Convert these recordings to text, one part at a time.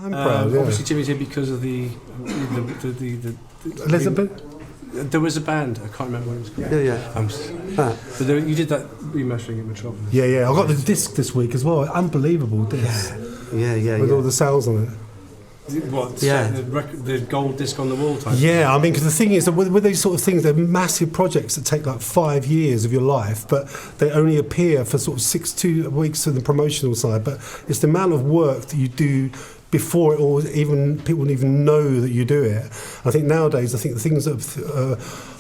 I'm proud. Obviously, Jimmy's here because of the Elizabeth. There was a band. I can't remember what it was called. Yeah. But you did that remastering in Metropolis. Yeah. I got the disc this week as well. Unbelievable disc. Yeah. With all the sounds on it. What? Yeah. The gold disc on the wall type. Yeah, I mean, because the thing is that with these sort of things, they're massive projects that take like 5 years of your life, but they only appear for sort of 2 weeks on the promotional side. But it's the amount of work that you do before it all, even people even know that you do it. I think nowadays, the things that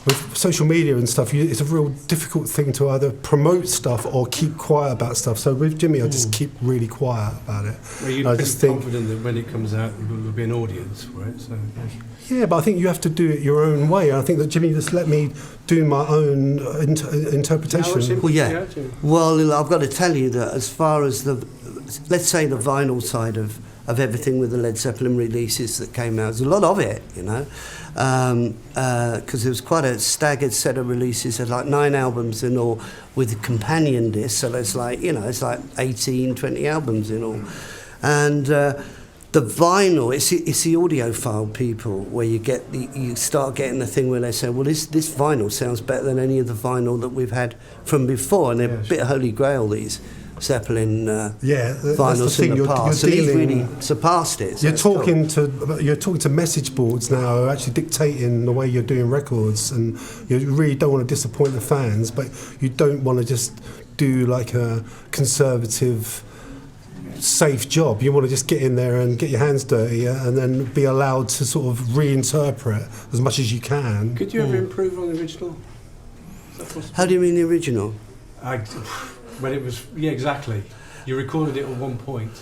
with social media and stuff, it's a real difficult thing to either promote stuff or keep quiet about stuff. So with Jimmy, I just keep really quiet about it. Well, you're confident that when it comes out, there will be an audience for it. So. Yeah, but I think you have to do it your own way. I think that Jimmy just let me do my own interpretation. Well, yeah. Well, I've got to tell you that as far as let's say the vinyl side of everything with the Led Zeppelin releases that came out, there's a lot of it, you know, because there was quite a staggered set of releases, of like 9 albums in all with companion discs, so there's like, you know, it's like 18, 20 albums in all. And the vinyl, it's the audiophile people where you start getting the thing where they say, well, this vinyl sounds better than any of the vinyl that we've had from before, and they're a bit holy grail, these Zeppelin vinyls in the past, and he's really surpassed it. So you're talking to message boards now, who are actually dictating the way you're doing records, and you really don't want to disappoint the fans, but you don't want to just do like a conservative, safe job. You want to just get in there and get your hands dirty, and then be allowed to sort of reinterpret as much as you can. Could you ever improve on the original? How do you mean the original? When it was, exactly. You recorded it at one point.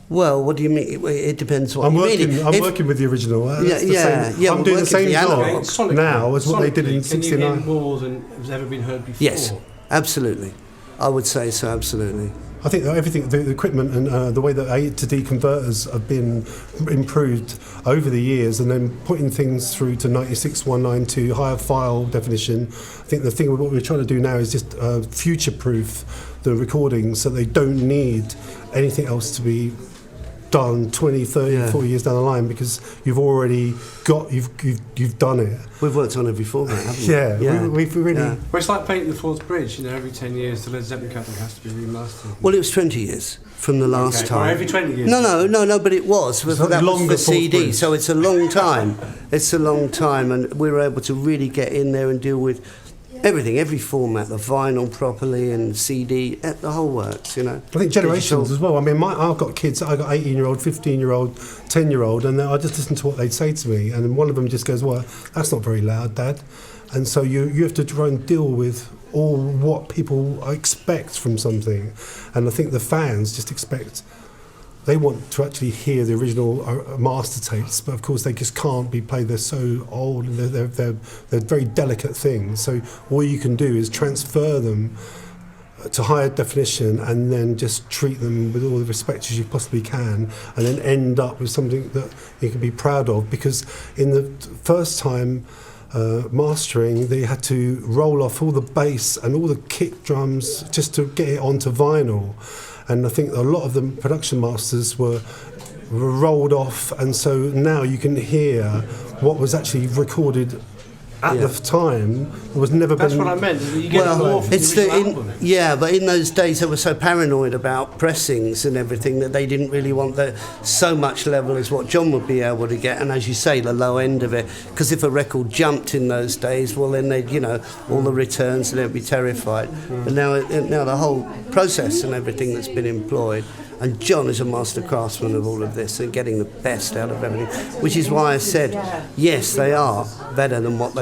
Well, what do you mean? It depends what I'm you working, mean. I'm working with the original. I'm doing the same job now as what they did in '69. Can you hear more than has ever been heard before? Yes, absolutely. I would say so, absolutely. I think that everything, the equipment and the way that A to D converters have been improved over the years, and then putting things through to 96.192 higher file definition. I think the thing what we're trying to do now is just future-proof the recordings so they don't need anything else to be done 20, 30, 40 years down the line, because you've already got, you've done it. We've worked on every format, haven't we? We've really... Well, it's like painting the Forth Bridge, you know, every 10 years the Led Zeppelin catalog has to be remastered. Well, it was 20 years from the last time. Or every 20 years? No, but it was. That was for CD, so it's a long time. It's a long time, and we were able to really get in there and deal with everything, every format, the vinyl properly and CD, the whole works, you know. I think generations as well. I mean, I've got kids, I've got 18-year-old, 15-year-old, 10-year-old, and I just listen to what they'd say to me, and one of them just goes, well, that's not very loud, Dad. And so you have to try and deal with all what people expect from something. And I think the fans just expect... They want to actually hear the original master tapes, but of course they just can't be played. They're so old, and they're very delicate things. So all you can do is transfer them to higher definition, and then just treat them with all the respect as you possibly can, and then end up with something that you can be proud of. Because in the first time mastering, they had to roll off all the bass and all the kick drums just to get it onto vinyl. And I think a lot of the production masters were rolled off, and so now you can hear what was actually recorded at the time. Was never That's been... what I meant. You get more from the original album. But in those days they were so paranoid about pressings and everything that they didn't really want so much level as what John would be able to get, and as you say, the low end of it. Because if a record jumped in those days, well then they'd, you know, all the returns, and they'd be terrified. But now the whole process and everything that's been employed, and John is a master craftsman of all of this and getting the best out of everything, which is why I said, yes, they are better than what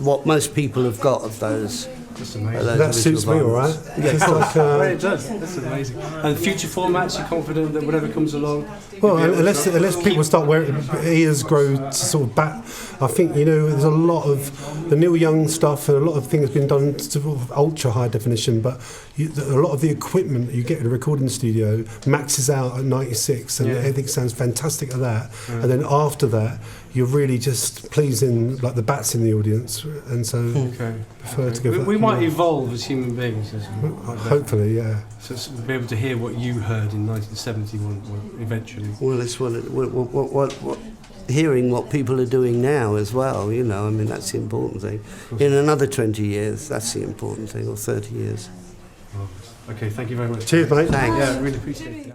what most people have got of those. That's amazing. That suits me all right. Yeah, it does. That's amazing. And future formats, you're confident that whatever comes along? Well, unless people start wearing ears grow to sort of back. I think, you know, there's a lot of the Neil Young stuff, and a lot of things been done to sort of ultra high definition, but a lot of the equipment that you get in a recording studio maxes out at 96, and everything sounds fantastic at that. And then after that, you're really just pleasing like the bats in the audience, and so prefer to go for that. might evolve as human beings. Hopefully, yeah. So be able to hear what you heard in 1971 eventually. Well, it's what hearing what people are doing now as well, you know, I mean, that's the important thing. In another 20 years, that's the important thing, or 30 years. Okay, thank you very much. Cheers, mate. Thanks. Yeah, really appreciate it.